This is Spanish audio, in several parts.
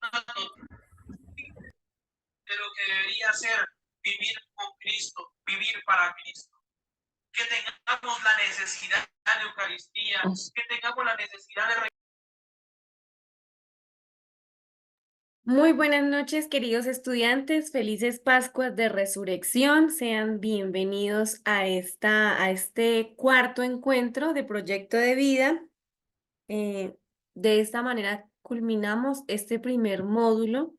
de lo que debería ser vivir con Cristo, vivir para Cristo. Que tengamos la necesidad de Eucaristía, que tengamos la necesidad de... Muy buenas noches, queridos estudiantes. Felices Pascuas de Resurrección. Sean bienvenidos a este cuarto encuentro de Proyecto de Vida. Eh, de esta manera culminamos este primer módulo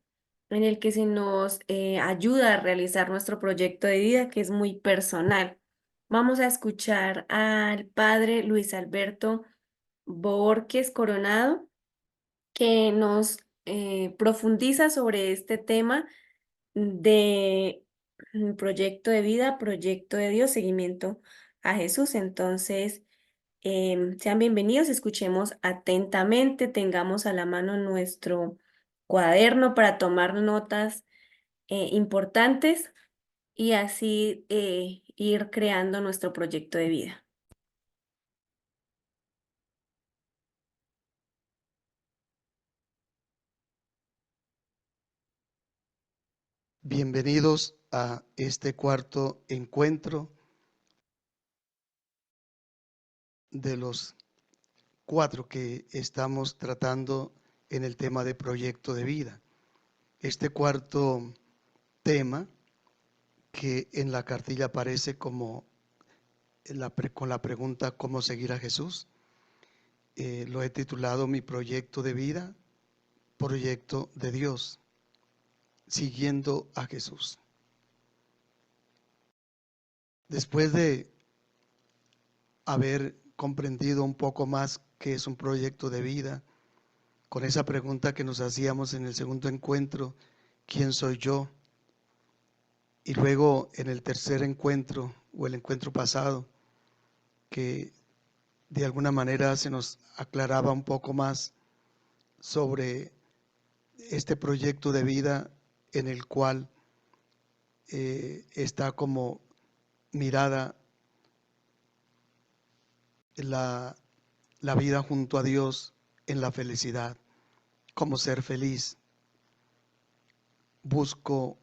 en el que se nos ayuda a realizar nuestro proyecto de vida, que es muy personal. Vamos a escuchar al padre Luis Alberto Borges Coronado, que nos profundiza sobre este tema de proyecto de vida, proyecto de Dios, seguimiento a Jesús. Entonces, sean bienvenidos, escuchemos atentamente, tengamos a la mano nuestro cuaderno para tomar notas importantes y así ir creando nuestro proyecto de vida. Bienvenidos a este cuarto encuentro de los 4 que estamos tratando en el tema de proyecto de vida. Este cuarto tema, que en la cartilla aparece como con la pregunta ¿cómo seguir a Jesús? Lo he titulado Mi proyecto de vida, proyecto de Dios, siguiendo a Jesús. Después de haber comprendido un poco más qué es un proyecto de vida, con esa pregunta que nos hacíamos en el segundo encuentro, ¿quién soy yo? Y luego en el tercer encuentro o el encuentro pasado, que de alguna manera se nos aclaraba un poco más sobre este proyecto de vida en el cual está como mirada la vida junto a Dios en la felicidad, cómo ser feliz. Busco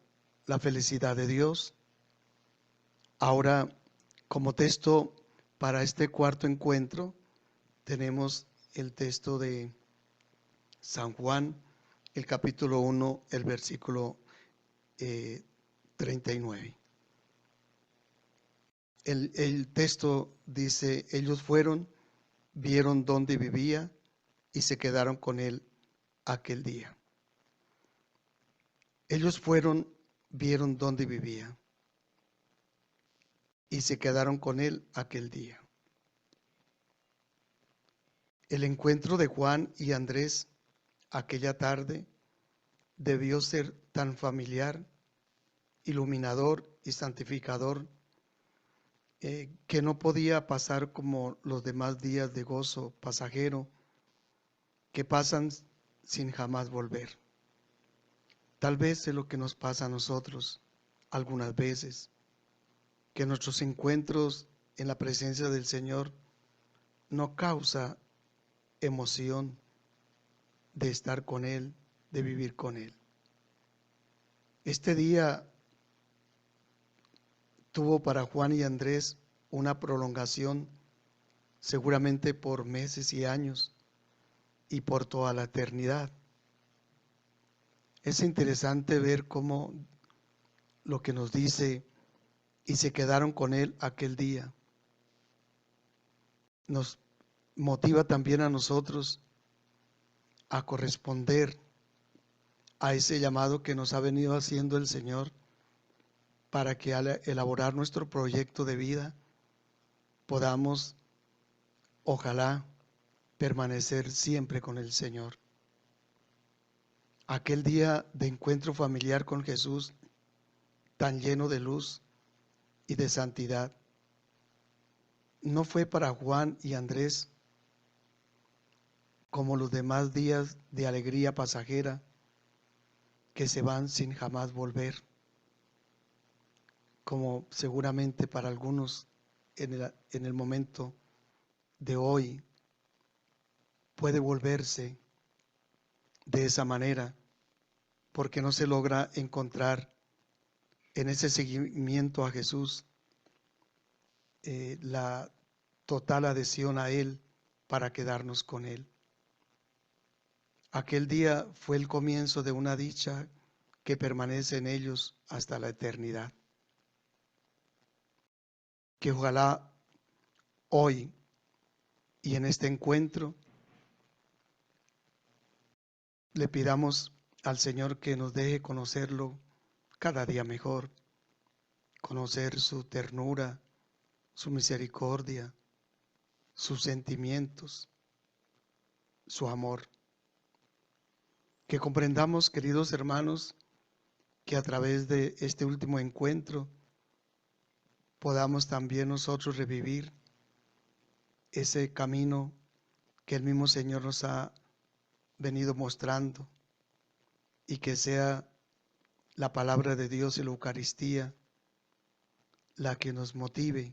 la felicidad de Dios. Ahora, como texto para este cuarto encuentro, tenemos el texto de San Juan, el capítulo 1, el versículo 39. El texto dice: ellos fueron, vieron dónde vivía y se quedaron con él aquel día. Ellos fueron, vieron dónde vivía y se quedaron con él aquel día. El encuentro de Juan y Andrés aquella tarde debió ser tan familiar, iluminador y santificador, que no podía pasar como los demás días de gozo pasajero que pasan sin jamás volver. Tal vez es lo que nos pasa a nosotros algunas veces, que nuestros encuentros en la presencia del Señor no causa emoción de estar con Él, de vivir con Él. Este día tuvo para Juan y Andrés una prolongación seguramente por meses y años y por toda la eternidad. Es interesante ver cómo lo que nos dice y se quedaron con él aquel día nos motiva también a nosotros a corresponder a ese llamado que nos ha venido haciendo el Señor, para que al elaborar nuestro proyecto de vida podamos, ojalá, permanecer siempre con el Señor. Aquel día de encuentro familiar con Jesús, tan lleno de luz y de santidad, no fue para Juan y Andrés como los demás días de alegría pasajera que se van sin jamás volver, como seguramente para algunos en el momento de hoy puede volverse de esa manera, porque no se logra encontrar en ese seguimiento a Jesús la total adhesión a Él para quedarnos con Él. Aquel día fue el comienzo de una dicha que permanece en ellos hasta la eternidad. Que ojalá hoy y en este encuentro le pidamos al Señor que nos deje conocerlo cada día mejor, conocer su ternura, su misericordia, sus sentimientos, su amor. Que comprendamos, queridos hermanos, que a través de este último encuentro podamos también nosotros revivir ese camino que el mismo Señor nos ha venido mostrando, y que sea la palabra de Dios y la Eucaristía la que nos motive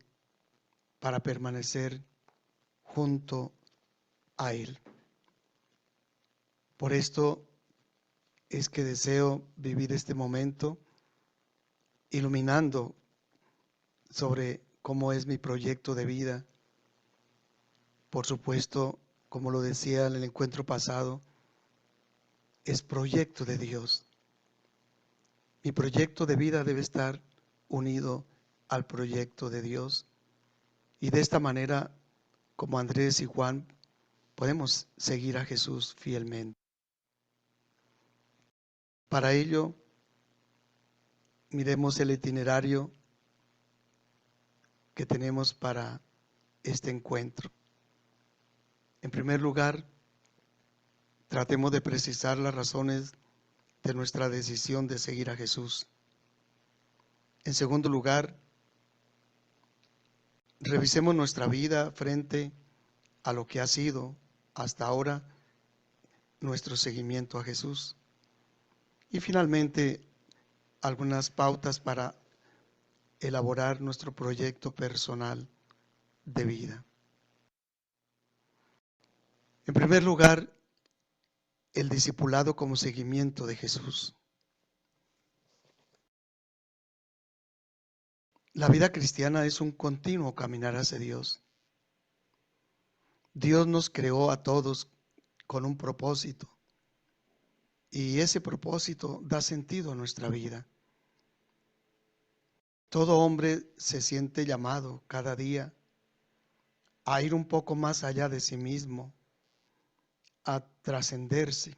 para permanecer junto a Él. Por esto es que deseo vivir este momento iluminando sobre cómo es mi proyecto de vida. Por supuesto, como lo decía en el encuentro pasado, es proyecto de Dios. Mi proyecto de vida debe estar unido al proyecto de Dios. Y de esta manera, como Andrés y Juan, podemos seguir a Jesús fielmente. Para ello, miremos el itinerario que tenemos para este encuentro. En primer lugar, tratemos de precisar las razones de nuestra decisión de seguir a Jesús. En segundo lugar, revisemos nuestra vida frente a lo que ha sido hasta ahora nuestro seguimiento a Jesús. Y finalmente, algunas pautas para elaborar nuestro proyecto personal de vida. En primer lugar, el discipulado como seguimiento de Jesús. La vida cristiana es un continuo caminar hacia Dios. Dios nos creó a todos con un propósito, y ese propósito da sentido a nuestra vida. Todo hombre se siente llamado cada día a ir un poco más allá de sí mismo, a trascenderse.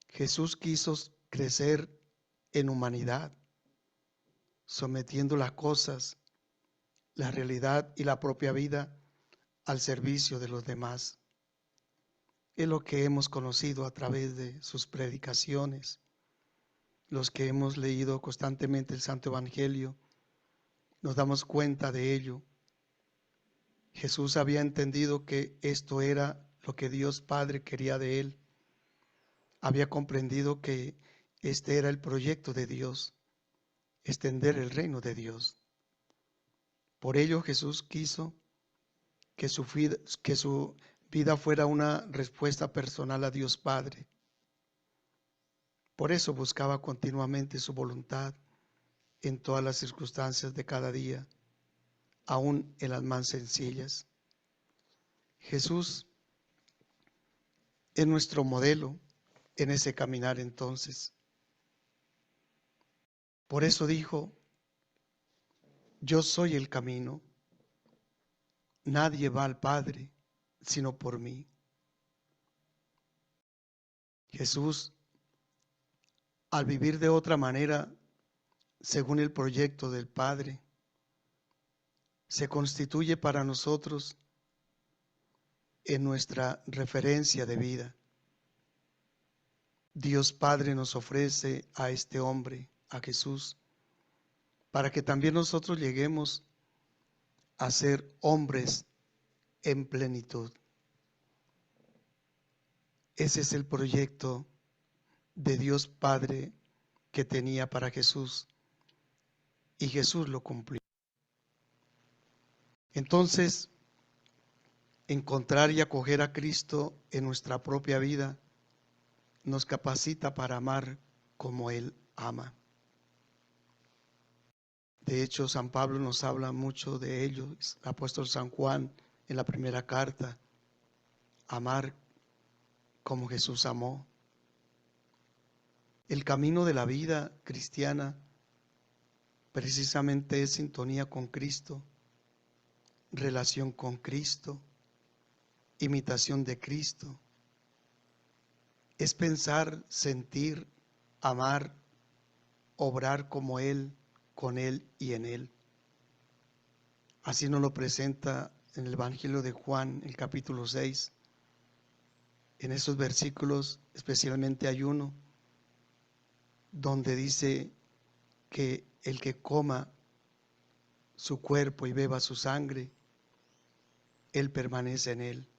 Jesús quiso crecer en humanidad, sometiendo las cosas, la realidad y la propia vida al servicio de los demás. Es lo que hemos conocido a través de sus predicaciones. Los que hemos leído constantemente el Santo Evangelio, nos damos cuenta de ello. Jesús había entendido que esto era lo que Dios Padre quería de él. Había comprendido que este era el proyecto de Dios, extender el reino de Dios. Por ello Jesús quiso que su vida fuera una respuesta personal a Dios Padre. Por eso buscaba continuamente su voluntad en todas las circunstancias de cada día, aún en las más sencillas. Jesús es nuestro modelo en ese caminar entonces. Por eso dijo: yo soy el camino, nadie va al Padre sino por mí. Jesús, al vivir de otra manera, según el proyecto del Padre, se constituye para nosotros en nuestra referencia de vida. Dios Padre nos ofrece a este hombre, a Jesús, para que también nosotros lleguemos a ser hombres en plenitud. Ese es el proyecto de Dios Padre que tenía para Jesús, y Jesús lo cumplió. Entonces, encontrar y acoger a Cristo en nuestra propia vida nos capacita para amar como Él ama. De hecho, San Pablo nos habla mucho de ello. El apóstol San Juan en la primera carta, amar como Jesús amó. El camino de la vida cristiana precisamente es sintonía con Cristo, relación con Cristo, imitación de Cristo. Es pensar, sentir, amar, obrar como Él, con Él y en Él. Así nos lo presenta en el Evangelio de Juan, el capítulo 6. En esos versículos, especialmente hay uno donde dice que el que coma su cuerpo y beba su sangre, Él permanece en Él.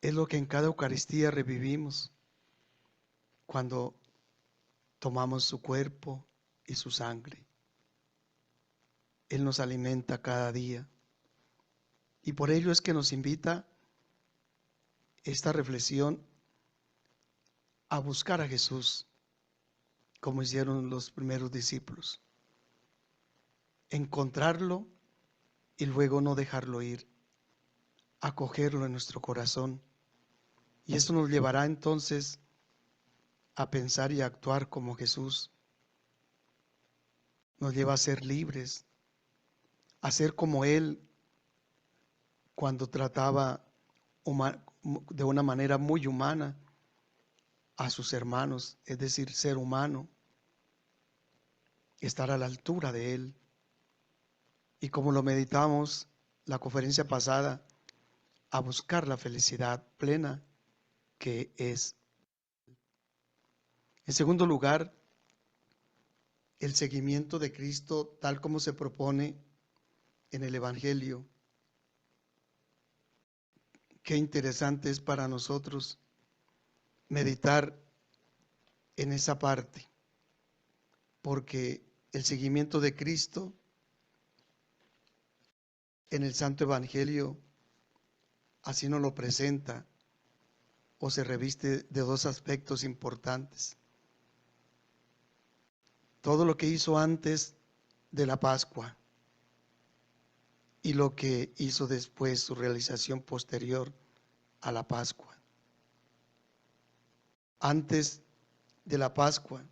Es lo que en cada Eucaristía revivimos cuando tomamos su cuerpo y su sangre. Él nos alimenta cada día. Y por ello es que nos invita esta reflexión a buscar a Jesús, como hicieron los primeros discípulos. Encontrarlo y luego no dejarlo ir. Acogerlo en nuestro corazón. Y eso nos llevará entonces a pensar y a actuar como Jesús. Nos lleva a ser libres, a ser como Él cuando trataba de una manera muy humana a sus hermanos, es decir, ser humano, estar a la altura de Él. Y como lo meditamos la conferencia pasada, a buscar la felicidad plena que es. En segundo lugar, el seguimiento de Cristo tal como se propone en el Evangelio. Qué interesante es para nosotros meditar en esa parte, porque el seguimiento de Cristo en el Santo Evangelio así nos lo presenta o se reviste de dos aspectos importantes. Todo lo que hizo antes de la Pascua y lo que hizo después, su realización posterior a la Pascua. Antes de la Pascua,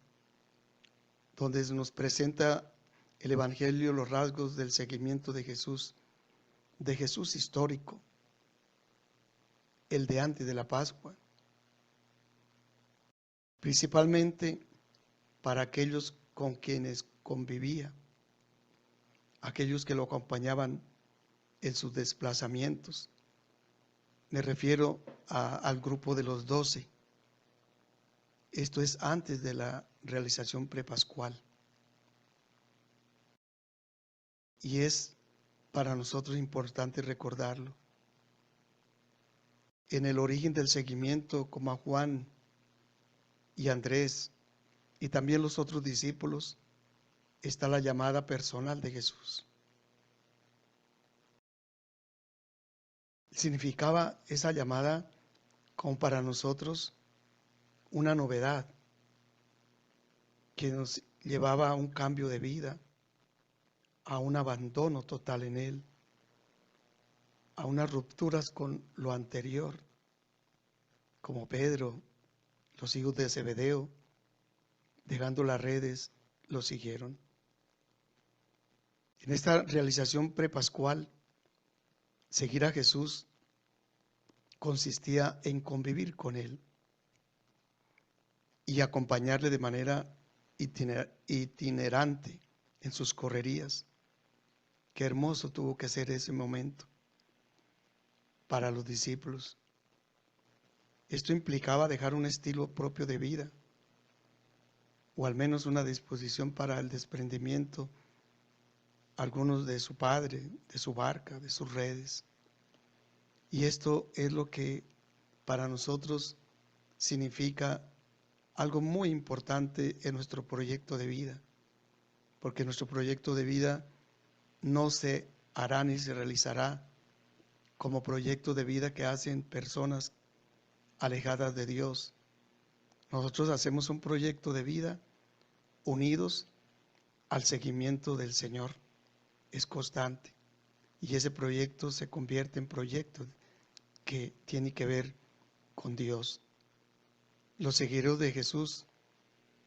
donde nos presenta el Evangelio los rasgos del seguimiento de Jesús histórico, el de antes de la Pascua, principalmente para aquellos con quienes convivía, aquellos que lo acompañaban en sus desplazamientos. Me refiero al grupo de los 12. Esto es antes de la realización prepascual. Y es para nosotros importante recordarlo. En el origen del seguimiento, como a Juan y Andrés y también los otros discípulos, está la llamada personal de Jesús. Significaba esa llamada como para nosotros una novedad que nos llevaba a un cambio de vida, a un abandono total en Él, a unas rupturas con lo anterior, como Pedro, los hijos de Zebedeo, dejando las redes, lo siguieron. En esta realización prepascual, seguir a Jesús consistía en convivir con Él y acompañarle de manera itinerante en sus correrías. Qué hermoso tuvo que ser ese momento para los discípulos. Esto implicaba dejar un estilo propio de vida, o al menos una disposición para el desprendimiento, algunos de su padre, de su barca, de sus redes. Y esto es lo que para nosotros significa algo muy importante en nuestro proyecto de vida, porque nuestro proyecto de vida no se hará ni se realizará como proyecto de vida que hacen personas alejadas de Dios. Nosotros hacemos un proyecto de vida unidos al seguimiento del Señor. Es constante. Y ese proyecto se convierte en proyecto que tiene que ver con Dios. Los seguidores de Jesús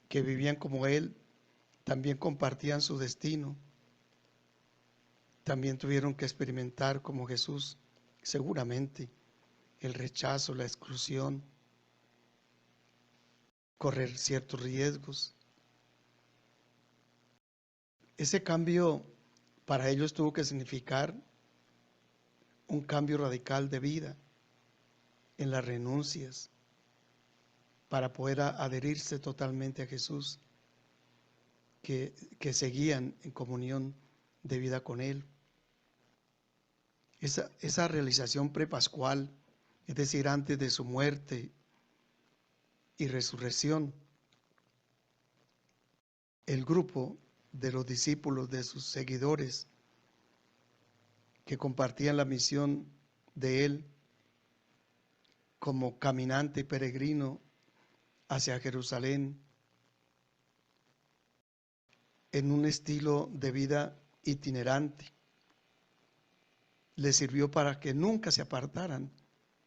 que vivían como Él también compartían su destino. También tuvieron que experimentar como Jesús, seguramente, el rechazo, la exclusión, correr ciertos riesgos. Ese cambio para ellos tuvo que significar un cambio radical de vida en las renuncias para poder adherirse totalmente a Jesús, que seguían en comunión de vida con Él. Esa realización prepascual, es decir, antes de su muerte y resurrección, el grupo de los discípulos, de sus seguidores, que compartían la misión de Él como caminante y peregrino hacia Jerusalén, en un estilo de vida itinerante, les sirvió para que nunca se apartaran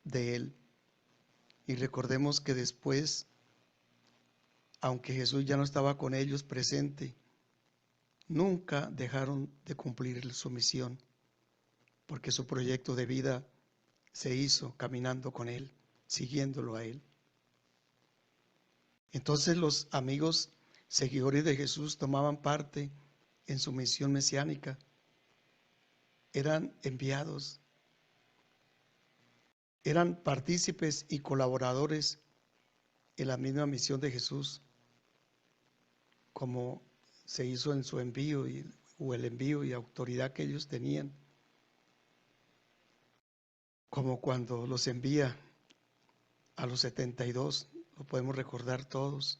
de Él. Y recordemos que después, aunque Jesús ya no estaba con ellos presente, nunca dejaron de cumplir su misión, porque su proyecto de vida se hizo caminando con Él, siguiéndolo a Él. Entonces los amigos seguidores de Jesús tomaban parte en su misión mesiánica, eran enviados, eran partícipes y colaboradores en la misma misión de Jesús, como se hizo en su envío o el envío y autoridad que ellos tenían, como cuando los envía a los 72, lo podemos recordar todos,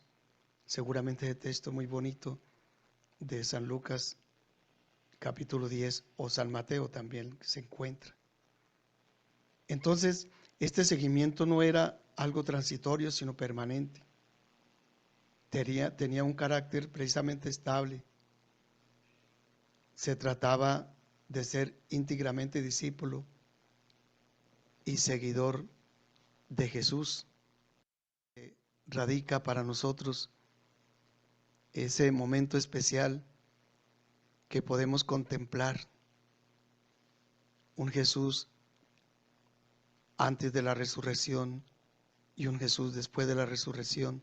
seguramente ese texto muy bonito de San Lucas capítulo 10 o San Mateo también se encuentra. Entonces, este seguimiento no era algo transitorio, sino permanente. Tenía un carácter precisamente estable. Se trataba de ser íntegramente discípulo y seguidor de Jesús. Radica para nosotros ese momento especial que podemos contemplar un Jesús antes de la resurrección y un Jesús después de la resurrección.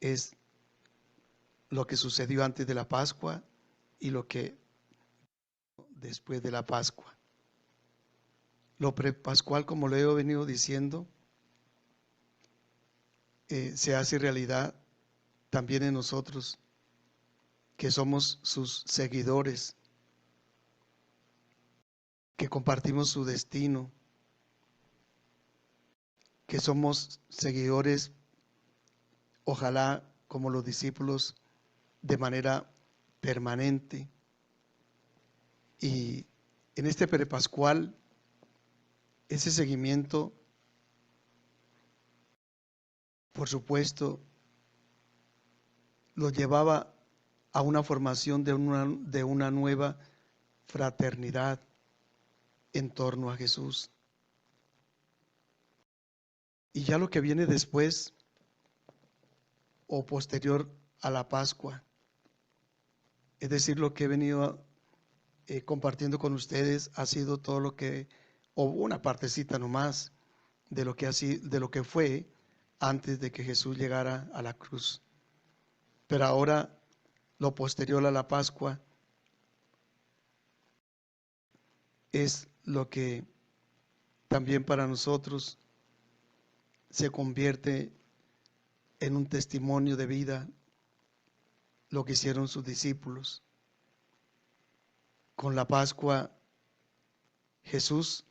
Es lo que sucedió antes de la Pascua y lo que después de la Pascua. Lo prepascual, como lo he venido diciendo, se hace realidad también en nosotros, que somos sus seguidores, que compartimos su destino, que somos seguidores, ojalá como los discípulos, de manera permanente. Y en este prepascual, ese seguimiento, por supuesto, lo llevaba a una formación de una nueva fraternidad en torno a Jesús. Y ya lo que viene después o posterior a la Pascua, es decir, lo que he venido compartiendo con ustedes, ha sido todo lo que, o una partecita nomás de lo que fue antes de que Jesús llegara a la cruz. Pero ahora, lo posterior a la Pascua es lo que también para nosotros se convierte en un testimonio de vida, lo que hicieron sus discípulos. Con la Pascua, Jesús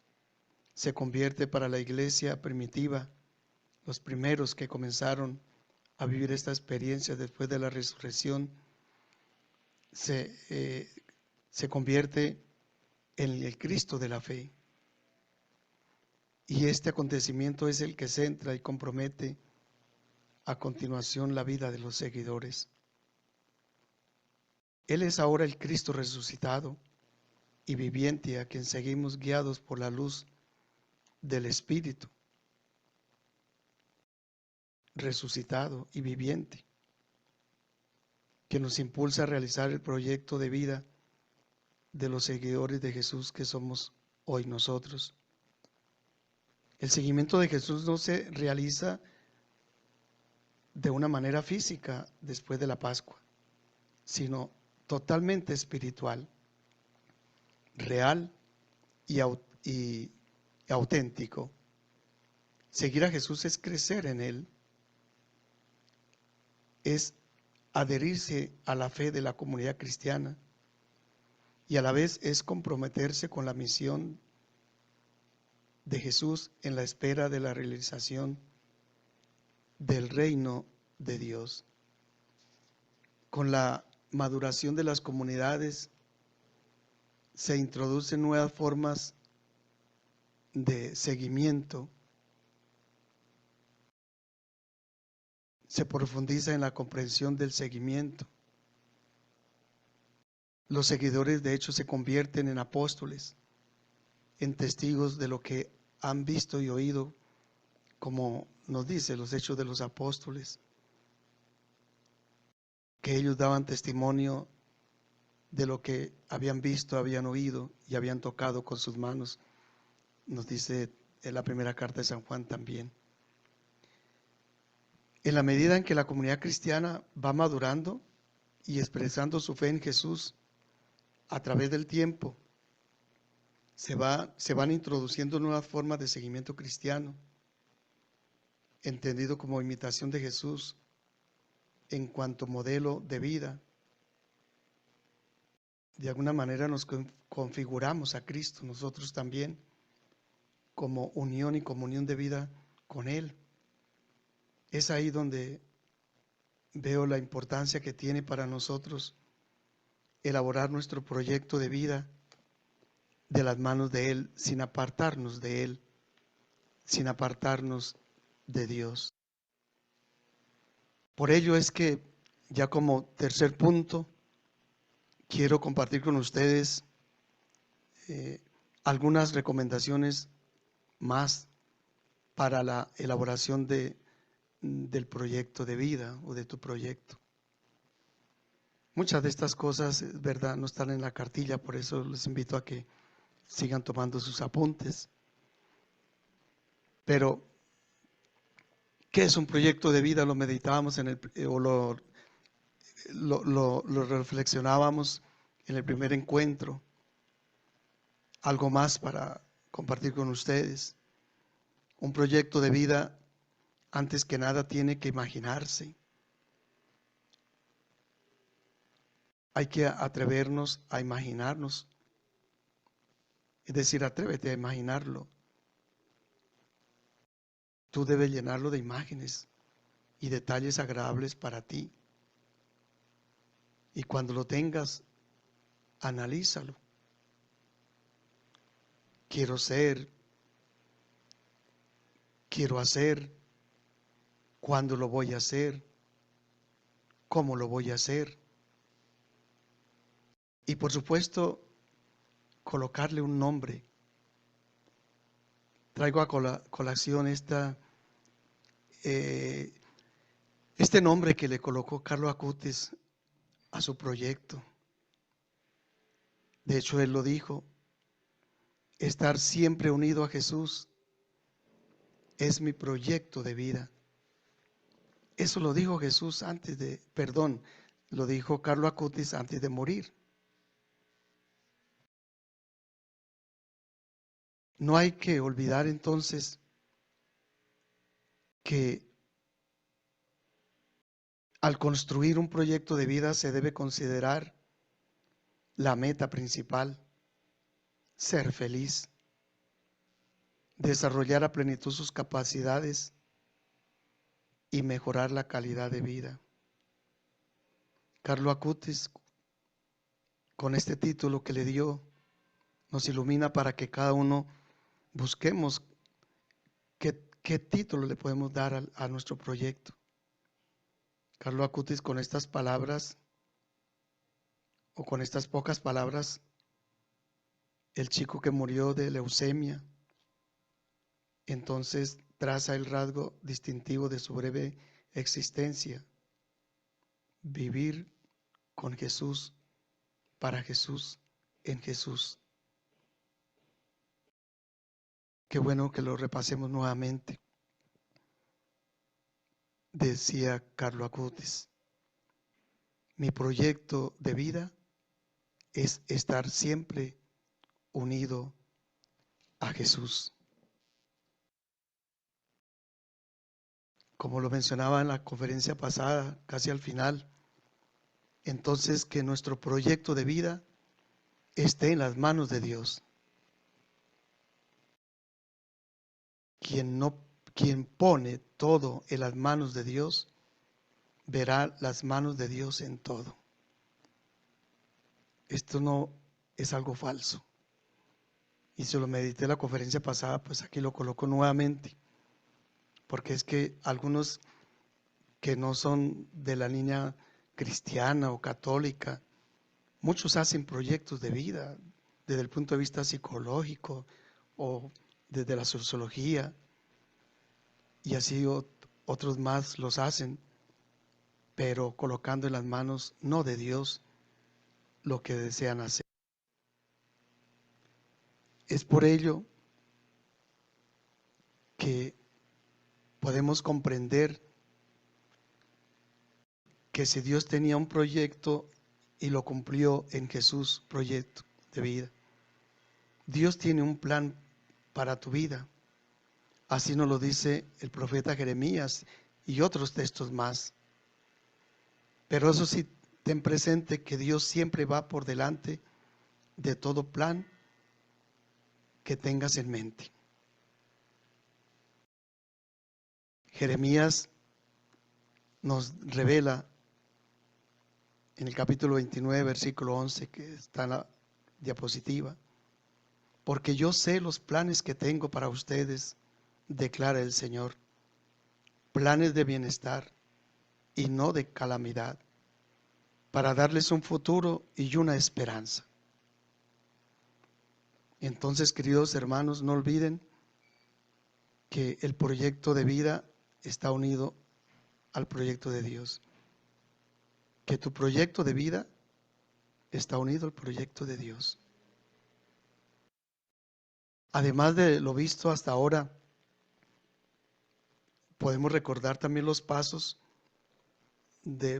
se convierte para la iglesia primitiva, los primeros que comenzaron a vivir esta experiencia después de la resurrección, se convierte en el Cristo de la fe. y este acontecimiento es el que centra y compromete a continuación la vida de los seguidores. Él es ahora el Cristo resucitado y viviente, a quien seguimos guiados por la luz del Espíritu resucitado y viviente, que nos impulsa a realizar el proyecto de vida de los seguidores de Jesús que somos hoy nosotros. El seguimiento de Jesús no se realiza de una manera física después de la Pascua, sino totalmente espiritual, real y auténtico. Seguir a Jesús es crecer en Él, es adherirse a la fe de la comunidad cristiana y a la vez es comprometerse con la misión de Jesús en la espera de la realización del reino de Dios. Con la maduración de las comunidades se introducen nuevas formas de seguimiento, se profundiza en la comprensión del seguimiento. Los seguidores de hecho se convierten en apóstoles, en testigos de lo que han visto y oído, como nos dice los Hechos de los Apóstoles, que ellos daban testimonio de lo que habían visto, habían oído y habían tocado con sus manos, nos dice en la primera carta de San Juan también. En la medida en que la comunidad cristiana va madurando y expresando su fe en Jesús a través del tiempo, se van introduciendo nuevas formas de seguimiento cristiano, entendido como imitación de Jesús en cuanto modelo de vida. De alguna manera nos configuramos a Cristo nosotros también como unión y comunión de vida con Él. Es ahí donde veo la importancia que tiene para nosotros elaborar nuestro proyecto de vida de las manos de Él, sin apartarnos de Él, sin apartarnos de Dios. Por ello es que, ya como tercer punto, quiero compartir con ustedes algunas recomendaciones más para la elaboración del proyecto de vida o de tu proyecto. Muchas de estas cosas, es verdad, no están en la cartilla, por eso les invito a que sigan tomando sus apuntes. Pero, ¿qué es un proyecto de vida? Lo meditábamos o lo reflexionábamos en el primer encuentro. Algo más para compartir con ustedes. Un proyecto de vida, antes que nada, tiene que imaginarse. Hay que atrevernos a imaginarnos. Es decir, atrévete a imaginarlo. Tú debes llenarlo de imágenes y detalles agradables para ti. Y cuando lo tengas, analízalo. Quiero ser, quiero hacer, cuándo lo voy a hacer, cómo lo voy a hacer. Y por supuesto, colocarle un nombre. Traigo a colación este nombre que le colocó Carlo Acutis a su proyecto. De hecho, él lo dijo: estar siempre unido a Jesús es mi proyecto de vida. Eso lo dijo Jesús lo dijo Carlo Acutis antes de morir. No hay que olvidar entonces que al construir un proyecto de vida se debe considerar la meta principal: ser feliz, desarrollar a plenitud sus capacidades y mejorar la calidad de vida. Carlo Acutis, con este título que le dio, nos ilumina para que cada uno busquemos ¿qué título le podemos dar a nuestro proyecto? Carlo Acutis, con estas palabras, o con estas pocas palabras, el chico que murió de leucemia, entonces traza el rasgo distintivo de su breve existencia: vivir con Jesús, para Jesús, en Jesús. Qué bueno que lo repasemos nuevamente. Decía Carlo Acutis: mi proyecto de vida es estar siempre unido a Jesús. Como lo mencionaba en la conferencia pasada, casi al final, entonces que nuestro proyecto de vida esté en las manos de Dios. Quien pone todo en las manos de Dios, verá las manos de Dios en todo. Esto no es algo falso. Y si lo medité la conferencia pasada, pues aquí lo coloco nuevamente. Porque es que algunos que no son de la línea cristiana o católica, muchos hacen proyectos de vida desde el punto de vista psicológico o desde la sociología, y así otros más los hacen, pero colocando en las manos no de Dios lo que desean hacer. Es por ello que podemos comprender que si Dios tenía un proyecto y lo cumplió en Jesús, proyecto de vida, Dios tiene un plan para tu vida. Así nos lo dice el profeta Jeremías y otros textos más. Pero eso sí, ten presente que Dios siempre va por delante de todo plan que tengas en mente. Jeremías nos revela en el capítulo 29, versículo 11, que está en la diapositiva: porque yo sé los planes que tengo para ustedes, declara el Señor, planes de bienestar y no de calamidad, para darles un futuro y una esperanza. Entonces, queridos hermanos, no olviden que el proyecto de vida está unido al proyecto de Dios. Que tu proyecto de vida está unido al proyecto de Dios. Además de lo visto hasta ahora, podemos recordar también los pasos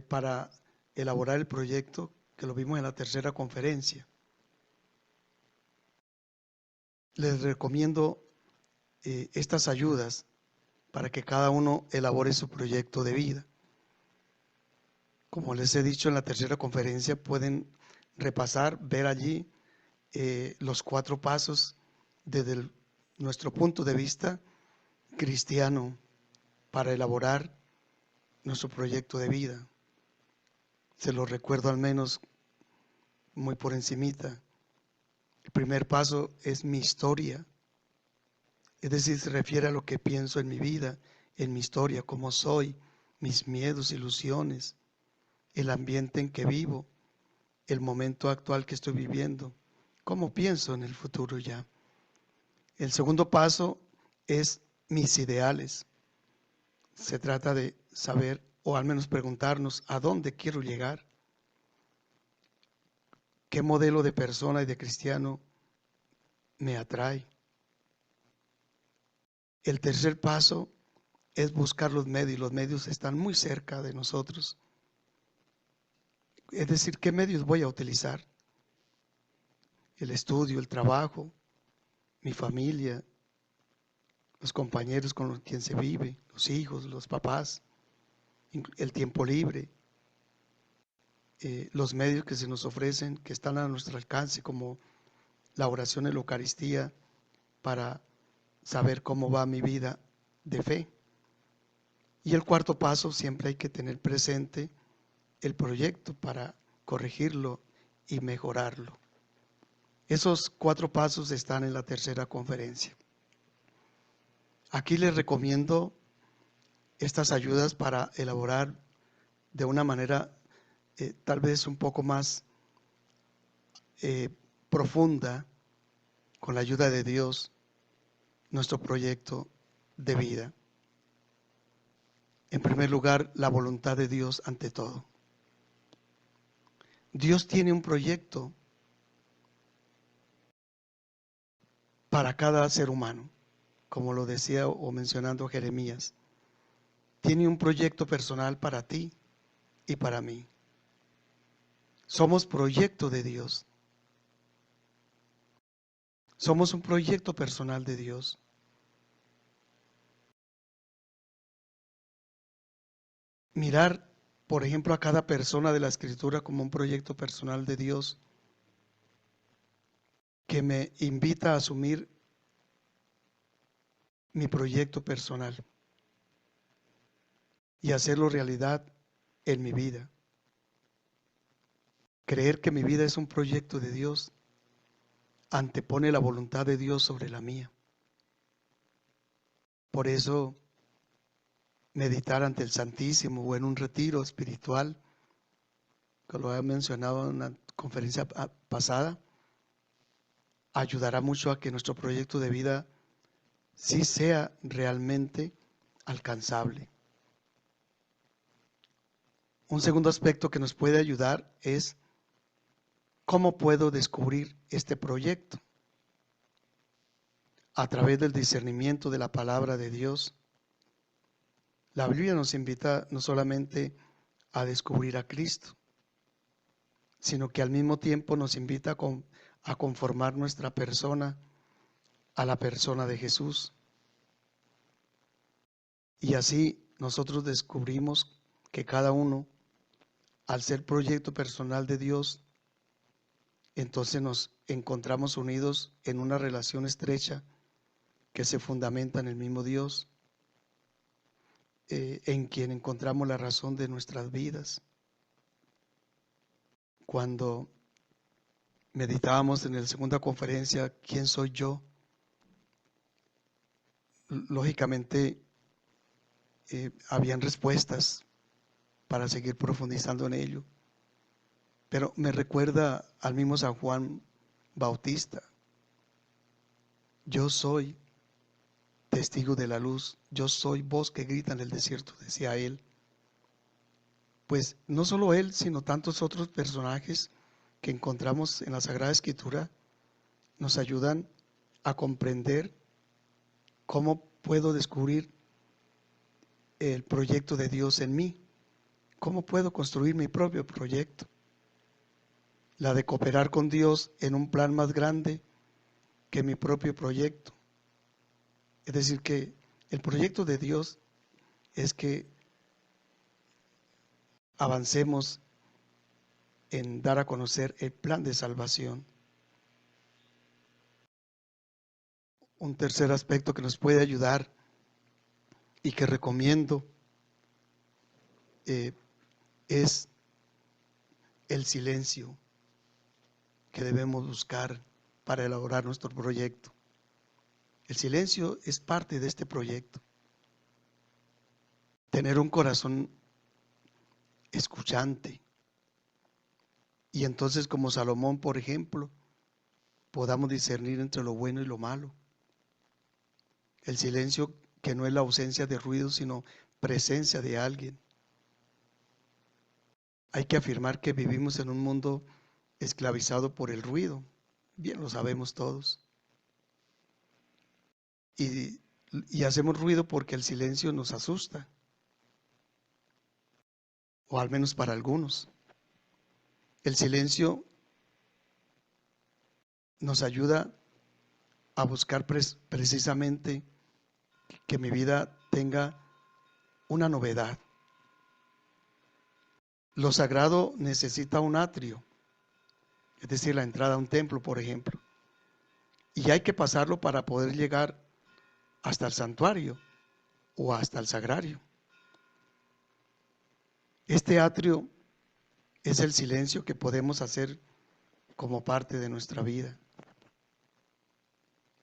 para elaborar el proyecto, que lo vimos en la tercera conferencia. Les recomiendo estas ayudas para que cada uno elabore su proyecto de vida. Como les he dicho en la tercera conferencia, pueden repasar, ver allí los 4 pasos desde nuestro punto de vista cristiano para elaborar nuestro proyecto de vida. Se lo recuerdo al menos muy por encimita. El primer paso es mi historia, es decir, se refiere a lo que pienso en mi vida, en mi historia, cómo soy, mis miedos, ilusiones, el ambiente en que vivo, el momento actual que estoy viviendo, cómo pienso en el futuro ya. El segundo paso es mis ideales. Se trata de saber, o al menos preguntarnos, ¿a dónde quiero llegar? ¿Qué modelo de persona y de cristiano me atrae? El tercer paso es buscar los medios. Los medios están muy cerca de nosotros. Es decir, ¿qué medios voy a utilizar? El estudio, el trabajo, mi familia, los compañeros con quien se vive, los hijos, los papás, el tiempo libre, los medios que se nos ofrecen, que están a nuestro alcance, como la oración en la Eucaristía, para saber cómo va mi vida de fe. Y el cuarto paso, siempre hay que tener presente el proyecto para corregirlo y mejorarlo. Esos 4 pasos están en la tercera conferencia. Aquí les recomiendo estas ayudas para elaborar de una manera tal vez un poco más profunda, con la ayuda de Dios, nuestro proyecto de vida. En primer lugar, la voluntad de Dios ante todo. Dios tiene un proyecto para cada ser humano, como lo decía o mencionando Jeremías. Tiene un proyecto personal para ti y para mí. Somos proyecto de Dios. Somos un proyecto personal de Dios. Mirar, por ejemplo, a cada persona de la Escritura como un proyecto personal de Dios que me invita a asumir mi proyecto personal y hacerlo realidad en mi vida. Creer que mi vida es un proyecto de Dios antepone la voluntad de Dios sobre la mía. Por eso, meditar ante el Santísimo o en un retiro espiritual, que lo he mencionado en una conferencia pasada, ayudará mucho a que nuestro proyecto de vida sí sea realmente alcanzable. Un segundo aspecto que nos puede ayudar es cómo puedo descubrir este proyecto. A través del discernimiento de la palabra de Dios. La Biblia nos invita no solamente a descubrir a Cristo, sino que al mismo tiempo nos invita a conformar nuestra persona a la persona de Jesús. Y así nosotros descubrimos que cada uno, al ser proyecto personal de Dios, entonces nos encontramos unidos en una relación estrecha que se fundamenta en el mismo Dios, en quien encontramos la razón de nuestras vidas. Cuando meditábamos en la segunda conferencia, ¿quién soy yo? Lógicamente, habían respuestas para seguir profundizando en ello, pero me recuerda al mismo San Juan Bautista. Yo soy testigo de la luz, yo soy voz que grita en el desierto, decía él. Pues no solo él, sino tantos otros personajes que encontramos en la Sagrada Escritura nos ayudan a comprender cómo puedo descubrir el proyecto de Dios en mí, cómo puedo construir mi propio proyecto, la de cooperar con Dios en un plan más grande que mi propio proyecto. Es decir, que el proyecto de Dios es que avancemos en dar a conocer el plan de salvación. Un tercer aspecto que nos puede ayudar y que recomiendo es el silencio que debemos buscar para elaborar nuestro proyecto. El silencio es parte de este proyecto. Tener un corazón escuchante. Y entonces, como Salomón, por ejemplo, podamos discernir entre lo bueno y lo malo. El silencio que no es la ausencia de ruido, sino presencia de alguien. Hay que afirmar que vivimos en un mundo esclavizado por el ruido. Bien lo sabemos todos. Y hacemos ruido porque el silencio nos asusta. O al menos para algunos. El silencio nos ayuda a buscar precisamente que mi vida tenga una novedad. Lo sagrado necesita un atrio, es decir, la entrada a un templo, por ejemplo. Y hay que pasarlo para poder llegar hasta el santuario o hasta el sagrario. Este atrio es el silencio que podemos hacer como parte de nuestra vida.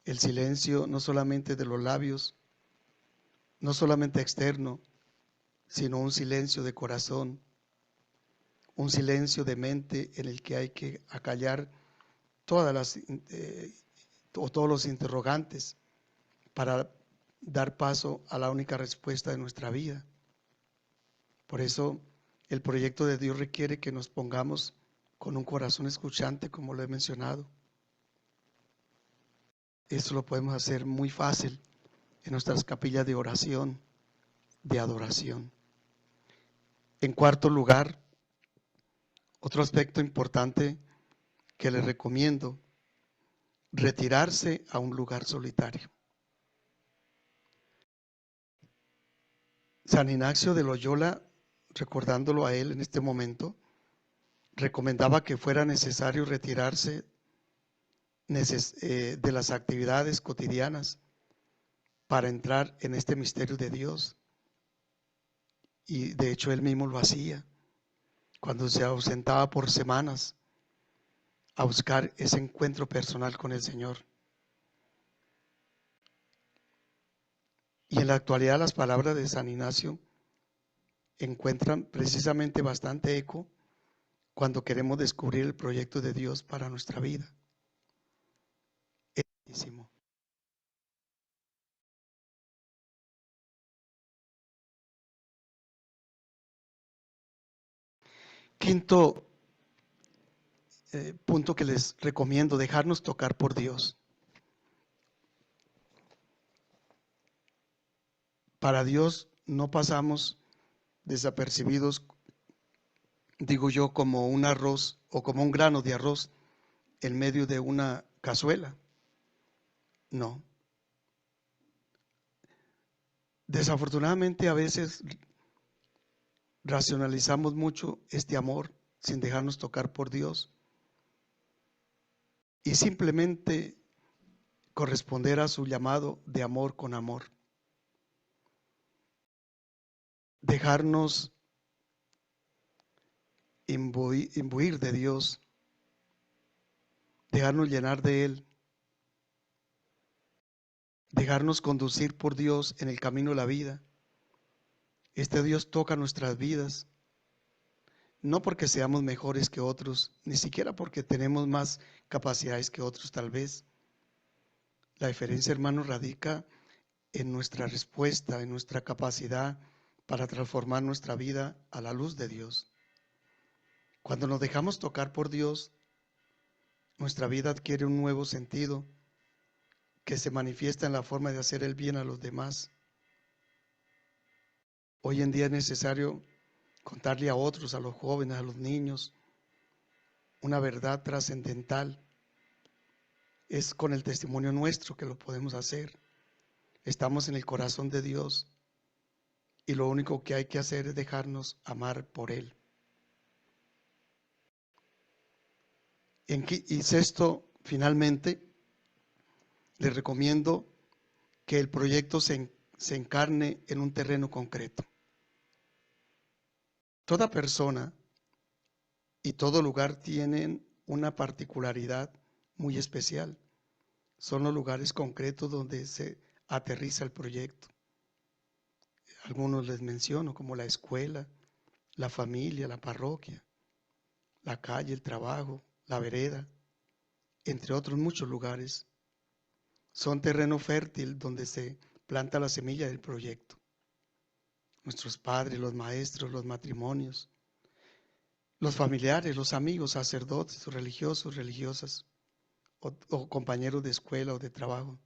El silencio no solamente de los labios, no solamente externo, sino un silencio de corazón, un silencio de mente en el que hay que acallar todos los interrogantes para dar paso a la única respuesta de nuestra vida. Por eso el proyecto de Dios requiere que nos pongamos con un corazón escuchante, como lo he mencionado. Esto lo podemos hacer muy fácil en nuestras capillas de oración, de adoración. En cuarto lugar, otro aspecto importante que les recomiendo, retirarse a un lugar solitario. San Ignacio de Loyola, recordándolo a él en este momento, recomendaba que fuera necesario retirarse de las actividades cotidianas para entrar en este misterio de Dios. Y de hecho él mismo lo hacía cuando se ausentaba por semanas a buscar ese encuentro personal con el Señor. Y en la actualidad las palabras de San Ignacio encuentran precisamente bastante eco cuando queremos descubrir el proyecto de Dios para nuestra vida. Es buenísimo. Quinto punto que les recomiendo, dejarnos tocar por Dios. Para Dios no pasamos desapercibidos, digo yo, como un arroz o como un grano de arroz en medio de una cazuela. No. Desafortunadamente a veces racionalizamos mucho este amor sin dejarnos tocar por Dios y simplemente corresponder a su llamado de amor con amor. Dejarnos imbuir de Dios, dejarnos llenar de Él, dejarnos conducir por Dios en el camino de la vida. Este Dios toca nuestras vidas, no porque seamos mejores que otros, ni siquiera porque tenemos más capacidades que otros tal vez. La diferencia, hermano, radica en nuestra respuesta, en nuestra capacidad para transformar nuestra vida a la luz de Dios. Cuando nos dejamos tocar por Dios, nuestra vida adquiere un nuevo sentido que se manifiesta en la forma de hacer el bien a los demás. Hoy en día es necesario contarle a otros, a los jóvenes, a los niños, una verdad trascendental. Es con el testimonio nuestro que lo podemos hacer. Estamos en el corazón de Dios y lo único que hay que hacer es dejarnos amar por Él. Y sexto, finalmente, les recomiendo que el proyecto se encarne en un terreno concreto. Toda persona y todo lugar tienen una particularidad muy especial. Son los lugares concretos donde se aterriza el proyecto. Algunos les menciono, como la escuela, la familia, la parroquia, la calle, el trabajo, la vereda, entre otros muchos lugares. Son terreno fértil donde se planta la semilla del proyecto. Nuestros padres, los maestros, los matrimonios, los familiares, los amigos, sacerdotes, religiosos, religiosas, o compañeros de escuela o de trabajo.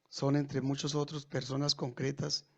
Son entre muchos otros personas concretas